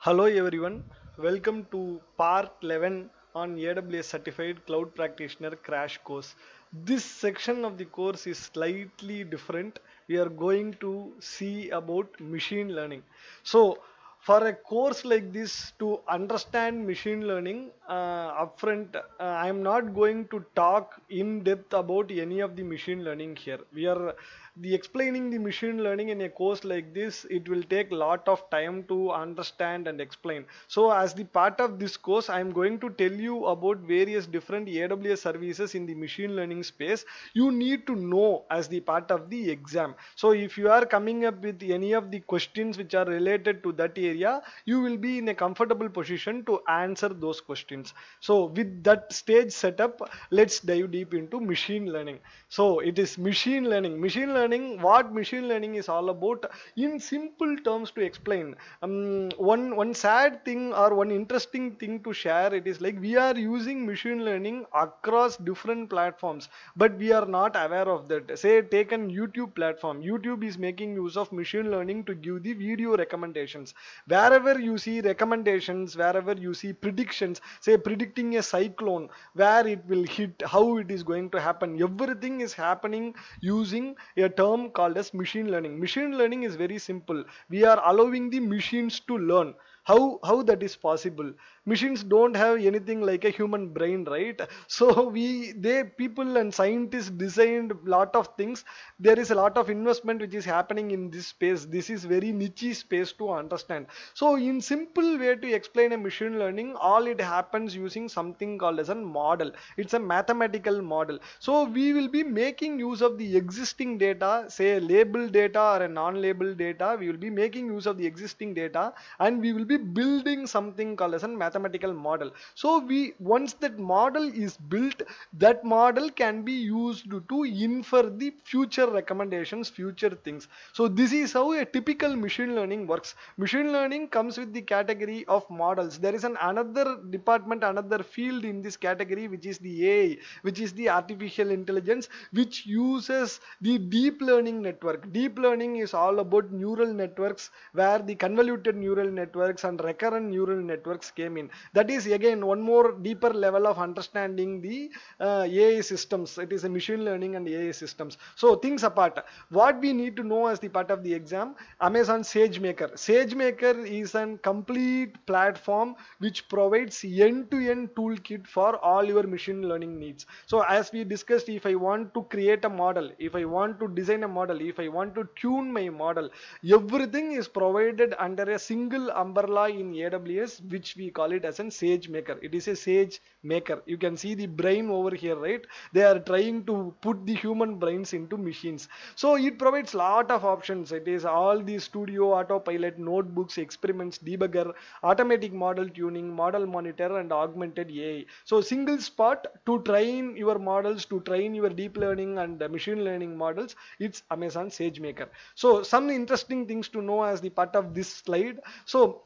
Hello everyone, welcome to part 11 on AWS Certified Cloud Practitioner Crash Course. This section of the course is slightly different. We are going to see about machine learning. So, for a course like this to understand machine learning upfront, I am not going to talk in depth about any of the machine learning here. We are the explaining the machine learning in a course like this, it will take lot of time to understand and explain. So as the part of this course, I am going to tell you about various different AWS services in the machine learning space you need to know as the part of the exam. So if you are coming up with any of the questions which are related to that area, you will be in a comfortable position to answer those questions. So with that stage setup, let's dive deep into machine learning. So it is machine learning. Machine learning, what machine learning is all about in simple terms to explain. One sad thing or one interesting thing to share, it is like we are using machine learning across different platforms, but we are not aware of that. Say take an YouTube platform. YouTube is making use of machine learning to give the video recommendations. Wherever you see recommendations, wherever you see predictions, say predicting a cyclone, where it will hit, how it is going to happen, everything is happening using a term called as machine learning. Machine learning is very simple. We are allowing the machines to learn. How that is possible? Machines don't have anything like a human brain, right? So they people and scientists designed lot of things. There is a lot of investment which is happening in this space. This is very niche space to understand. So in simple way to explain a machine learning, all it happens using something called as a model. It's a mathematical model. So we will be making use of the existing data, say labeled data or a non-labeled data. We will be making use of the existing data, and we will be building something called as a mathematical model. So we once that model is built, that model can be used to infer the future recommendations, future things. So this is how a typical machine learning works. Machine learning comes with the category of models. There is an another department, another field in this category, which is the AI, which is the artificial intelligence, which uses the deep learning network. Deep learning is all about neural networks, where the convoluted neural networks and recurrent neural networks came in. That is again one more deeper level of understanding the AI systems. It is a machine learning and AI systems. So things apart, what we need to know as the part of the exam, Amazon SageMaker. SageMaker is a complete platform which provides end-to-end toolkit for all your machine learning needs. So as we discussed, if I want to create a model, if I want to design a model, if I want to tune my model, everything is provided under a single umbrella in AWS, which we call it as an SageMaker. It is a SageMaker. You can see the brain over here, right? They are trying to put the human brains into machines. So it provides lot of options. It is all the studio, autopilot, notebooks, experiments, debugger, automatic model tuning, model monitor, and augmented AI. So single spot to train your models, to train your deep learning and machine learning models, it's Amazon SageMaker. So some interesting things to know as the part of this slide. So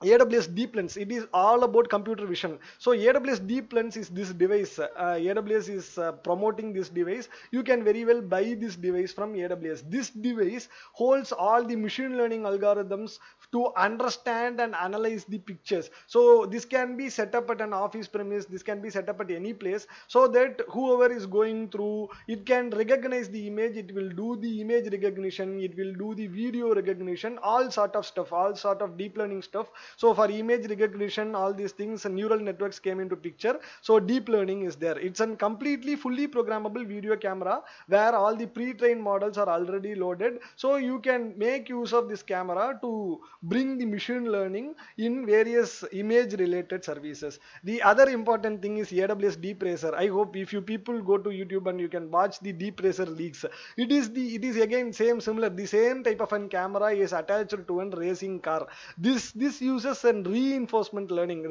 AWS Deep Lens, it is all about computer vision. So AWS Deep Lens is this device. AWS is promoting this device. You can very well buy this device from AWS. This device holds all the machine learning algorithms to understand and analyze the pictures. So this can be set up at an office premise. This can be set up at any place, so that whoever is going through, it can recognize the image. It will do the image recognition. It will do the video recognition, all sort of stuff, all sort of deep learning stuff. So for image recognition, all these things, neural networks came into picture. So deep learning is there. It's a completely fully programmable video camera where all the pre-trained models are already loaded. So you can make use of this camera to bring the machine learning in various image related services. The other important thing is AWS Deep Racer. I hope if you people go to YouTube and you can watch the Deep Racer leaks, it is again same similar. The same type of a camera is attached to a racing car. This uses a reinforcement learning.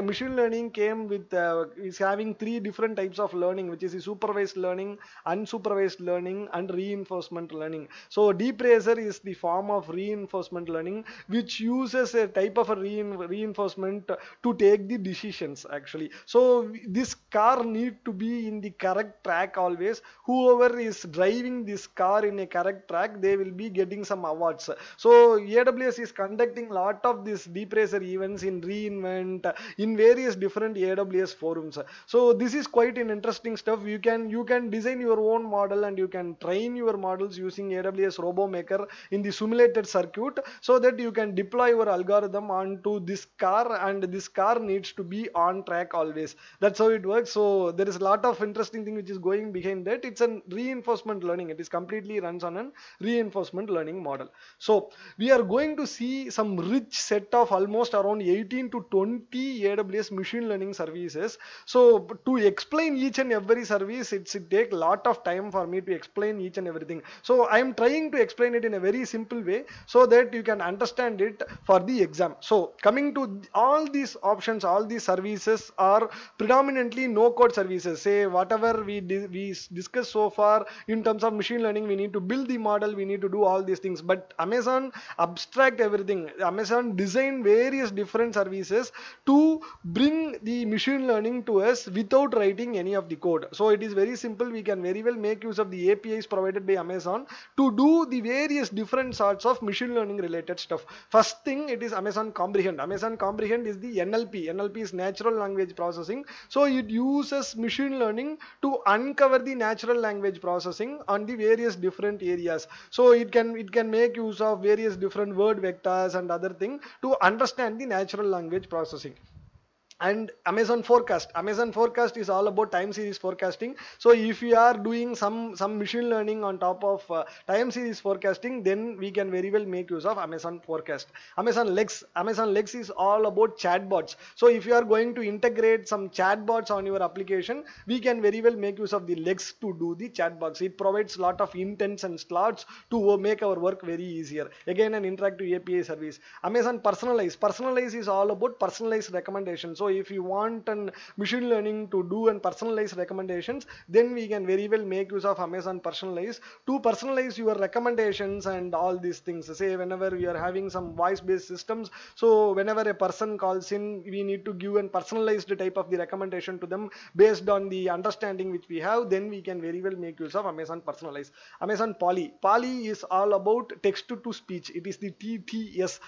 Machine learning came with is having three different types of learning, which is supervised learning, unsupervised learning, and reinforcement learning. So Deep Racer is the form of reinforcement learning, which uses a type of a reinforcement to take the decisions actually. So this car need to be in the correct track always. Whoever is driving this car in a correct track, they will be getting some awards. So AWS is conducting lot of these deep racer events in reInvent, in various different AWS forums. So this is quite an interesting stuff. You can design your own model and you can train your models using AWS RoboMaker in the simulated circuit, so that you can deploy your algorithm onto this car, and this car needs to be on track always. That's how it works. So there is a lot of interesting thing which is going behind that. It's a reinforcement learning. It is completely runs on a reinforcement learning model. So we are going to see some rich set of almost around 18 to 20 AWS machine learning services. So to explain each and every service, it take a lot of time for me to explain each and everything. So I am trying to explain it in a very simple way so that you can understand it for the exam. So coming to all these options, all these services are predominantly no code services. Say whatever we discussed so far in terms of machine learning, we need to build the model, we need to do all these things. But Amazon abstract everything. Amazon design various different services to bring the machine learning to us without writing any of the code. So it is very simple. We can very well make use of the APIs provided by Amazon to do the various different sorts of machine learning related stuff. First thing, it is Amazon Comprehend. Amazon Comprehend is the NLP. NLP is natural language processing. So it uses machine learning to uncover the natural language processing on the various different areas. So it can make use of various different word vectors and other thing to understand the natural language processing. And Amazon Forecast is all about time series forecasting. So if you are doing some machine learning on top of time series forecasting, then we can very well make use of Amazon Forecast. Amazon Lex is all about chatbots. So if you are going to integrate some chatbots on your application, we can very well make use of the Lex to do the chatbots. It provides lot of intents and slots to make our work very easier. Again, an interactive API service. Amazon Personalize is all about personalized recommendations. So if you want an machine learning to do and personalized recommendations, then we can very well make use of Amazon Personalize to personalize your recommendations and all these things. Say whenever we are having some voice based systems, so whenever a person calls in, we need to give a personalized type of the recommendation to them based on the understanding which we have. Then we can very well make use of Amazon Personalize. Amazon Poly is all about text to speech. It is the TTS.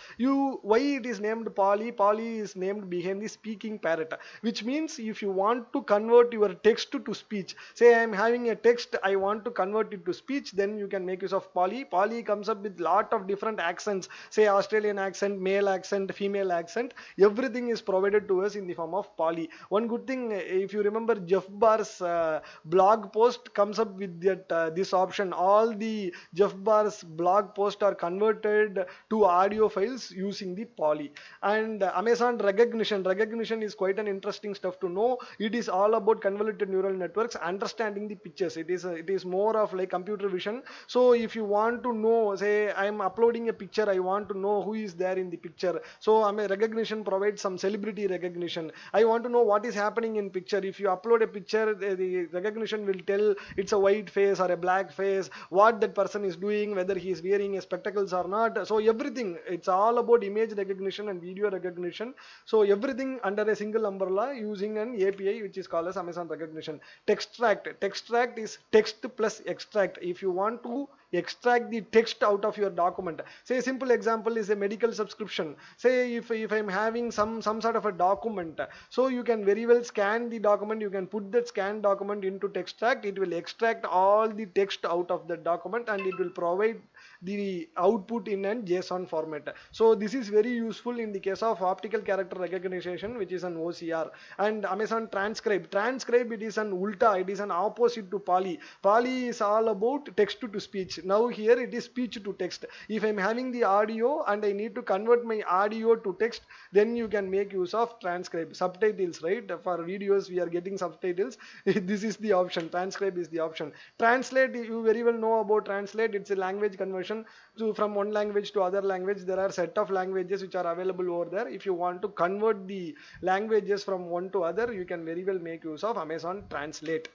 Why it is named Poly is named behind the speaking parrot, which means if you want to convert your text to speech, say I am having a text, I want to convert it to speech, then you can make use of Poly comes up with lot of different accents, say Australian accent, male accent, female accent. Everything is provided to us in the form of Poly. One good thing, if you remember, Jeff Barr's blog post comes up with that this option. All the Jeff Barr's blog posts are converted to audio files using the Poly. And Amazon recognition is quite an interesting stuff to know. It is all about convoluted neural networks understanding the pictures. It is more of like computer vision. So if you want to know, say I am uploading a picture, I want to know who is there in the picture. So recognition provides some celebrity recognition. I want to know what is happening in picture. If you upload a picture, the recognition will tell it's a white face or a black face, what that person is doing, whether he is wearing spectacles or not. So everything, it's all about image recognition and video recognition. So everything under a single umbrella using an API which is called as Amazon Recognition. Textract is text plus extract. If you want to extract the text out of your document, say a simple example is a medical subscription. Say if I'm having some sort of a document, so you can very well scan the document, you can put that scanned document into Textract. It will extract all the text out of the document and it will provide the output in an JSON format. So this is very useful in the case of optical character recognition, which is an OCR. And Amazon Transcribe, it is an ulta, it is an opposite to Poly. Poly is all about text to speech. Now here it is speech to text. If I'm having the audio and I need to convert my audio to text, then you can make use of Transcribe. Subtitles, right? For videos we are getting subtitles. This is the option. Transcribe is the option. Translate, you very well know about Translate. It's a language conversion. So from one language to other language, there are set of languages which are available over there. If you want to convert the languages from one to other, you can very well make use of Amazon Translate.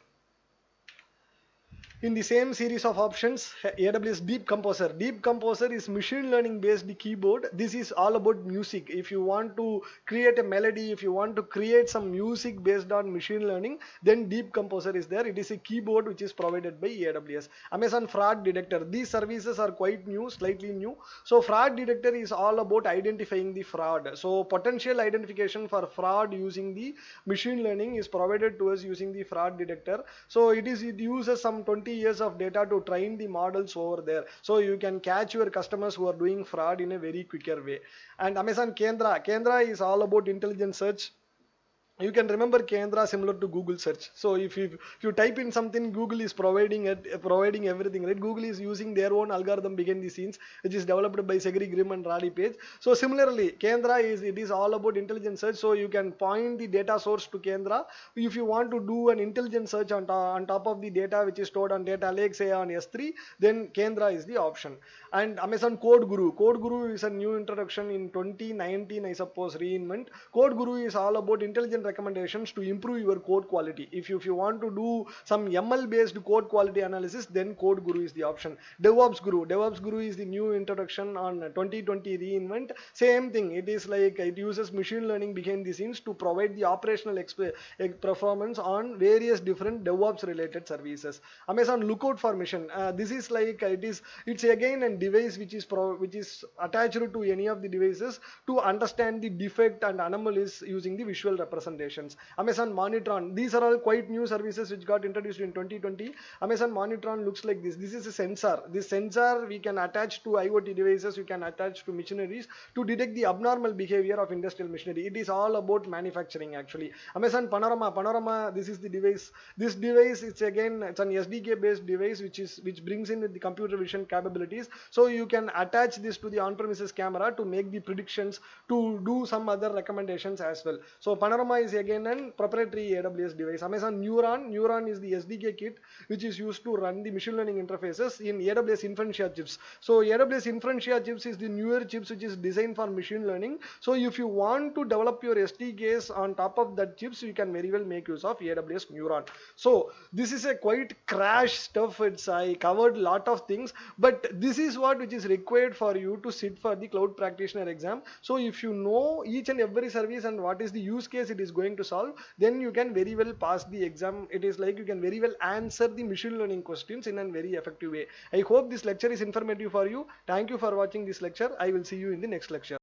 In the same series of options, AWS Deep Composer. Deep Composer is machine learning based keyboard. This is all about music. If you want to create a melody, if you want to create some music based on machine learning, then Deep Composer is there. It is a keyboard which is provided by AWS. Amazon Fraud Detector. These services are quite new, slightly new. So Fraud Detector is all about identifying the fraud. So potential identification for fraud using the machine learning is provided to us using the Fraud Detector. So it uses some 20 years of data to train the models over there, so you can catch your customers who are doing fraud in a very quicker way. And Amazon Kendra is all about intelligent search. You can remember Kendra similar to Google search. So if you type in something, Google is providing everything, right? Google is using their own algorithm behind the scenes, which is developed by Segri Grimm and Radi Page. So similarly, Kendra is all about intelligent search. So you can point the data source to Kendra. If you want to do an intelligent search on top of the data which is stored on data lake, say on S3, then Kendra is the option. And Amazon Code Guru is a new introduction in 2019, I suppose, reinvent. Code Guru is all about intelligent recommendations to improve your code quality. If you want to do some ML based code quality analysis, then Code Guru is the option. DevOps Guru is the new introduction on 2020 reinvent. Same thing, it is like it uses machine learning behind the scenes to provide the operational performance on various different DevOps related services. Amazon Lookout for Mission. This is like it's again a device which is attached to any of the devices to understand the defect and anomalies using the visual representations. Amazon Monitron. These are all quite new services which got introduced in 2020. Amazon Monitron looks like this. This is a sensor. This sensor we can attach to IoT devices, we can attach to machineries to detect the abnormal behavior of industrial machinery. It is all about manufacturing actually. Amazon Panorama, this is the device. This device, it's an SDK based device which brings in the computer vision capabilities. So you can attach this to the on-premises camera to make the predictions, to do some other recommendations as well. So Panorama is again a proprietary AWS device. Amazon Neuron is the SDK kit which is used to run the machine learning interfaces in AWS Inferentia chips. So AWS Inferentia chips is the newer chips which is designed for machine learning. So if you want to develop your SDKs on top of that chips, you can very well make use of AWS Neuron. So this is a quite crash stuff. I covered a lot of things, but this is what which is required for you to sit for the cloud practitioner exam. So if you know each and every service and what is the use case it is going to solve, then you can very well pass the exam. It is like you can very well answer the machine learning questions in a very effective way. I hope this lecture is informative for you. Thank you for watching this lecture. I will see you in the next lecture.